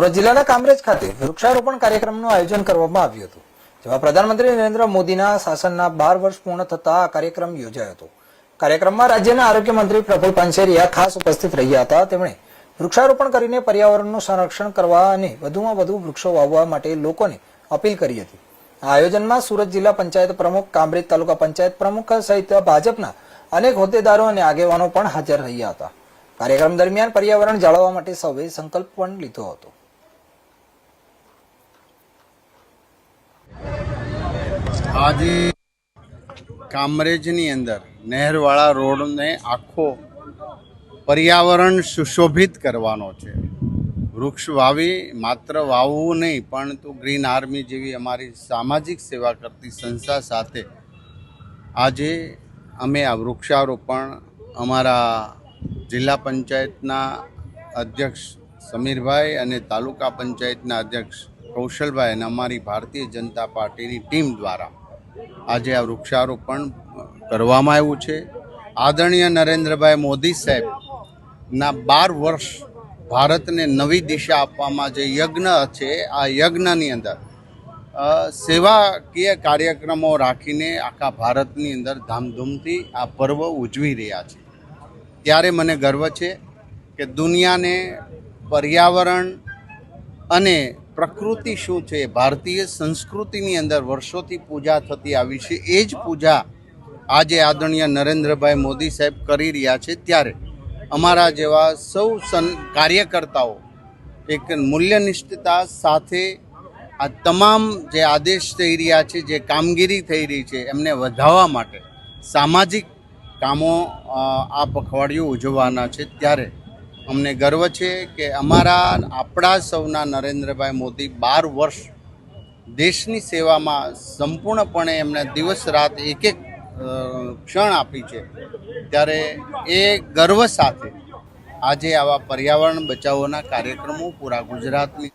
સુરત જિલ્લાના કામરેજ ખાતે વૃક્ષારોપણ કાર્યક્રમનું આયોજન કરવામાં આવ્યું હતું, જેમાં પ્રધાનમંત્રી નરેન્દ્ર મોદીના શાસનના 12 વર્ષ પૂર્ણ થતા આ કાર્યક્રમ યોજાયો હતો। કાર્યક્રમમાં રાજ્યના આરોગ્ય મંત્રી પ્રફુલ પાનસેરિયા ખાસ ઉપસ્થિત રહ્યા હતા। તેમણે વૃક્ષારોપણ કરીને પર્યાવરણનું સંરક્ષણ કરવા અને વધુમાં વધુ વૃક્ષો વાવવા માટે લોકોને અપીલ કરી હતી। આ આયોજનમાં સુરત જિલ્લા પંચાયત પ્રમુખ, કામરેજ તાલુકા પંચાયત પ્રમુખ સહિત ભાજપના અનેક હોદ્દેદારો અને આગેવાનો પણ હાજર રહ્યા હતા। કાર્યક્રમ દરમિયાન પર્યાવરણ જાળવવા માટે સૌએ સંકલ્પ પણ લીધો હતો। આજે કામરેજની અંદર નહેરવાળા રોડને આખો પર્યાવરણ સુશોભિત કરવાનો છે। વૃક્ષ વાવી માત્ર વાવવું નહીં, પરંતુ ગ્રીન આર્મી જેવી અમારી સામાજિક સેવા કરતી સંસ્થા સાથે આજે અમે આ વૃક્ષારોપણ અમારા જિલ્લા પંચાયતના અધ્યક્ષ સમીરભાઈ અને તાલુકા પંચાયતના અધ્યક્ષ કૌશલભાઈ અને અમારી ભારતીય જનતા પાર્ટીની ટીમ દ્વારા આજે આ વૃક્ષારોપણ કરવામાં આવ્યું છે। આદરણીય નરેન્દ્રભાઈ મોદી સાહેબના 12 વર્ષ ભારતને નવી દિશા આપવામાં જે યજ્ઞ છે, આ યજ્ઞની અંદર સેવાકીય કાર્યક્રમો રાખીને આખા ભારતની અંદર ધામધૂમથી આ પર્વ ઉજવી રહ્યા છે। ત્યારે મને ગર્વ છે કે દુનિયાને પર્યાવરણ અને પ્રકૃતિ શું છે, ભારતીય સંસ્કૃતિની અંદર વર્ષોથી પૂજા થતી આવી છે, એ જ પૂજા આજે આદરણીય નરેન્દ્રભાઈ મોદી સાહેબ કરી રહ્યા છે। ત્યારે અમારા જેવા સૌ કાર્યકર્તાઓ એક મૂલ્યનિષ્ઠતા સાથે આ તમામ જે આદેશ થઈ રહ્યા છે, જે કામગીરી થઈ રહી છે, એમને વધારવા માટે સામાજિક કામો આ પખવાડિયું ઉજવવાના છે। ત્યારે અમને ગર્વ છે કે આપણા સૌના નરેન્દ્રભાઈ મોદી 12 વર્ષ દેશની સેવામાં સંપૂર્ણપણે એમને દિવસ રાત એક ક્ષણ આપી છે। ત્યારે એ ગર્વ સાથે આજે આવા પર્યાવરણ બચાવોના કાર્યક્રમો પૂરા ગુજરાતની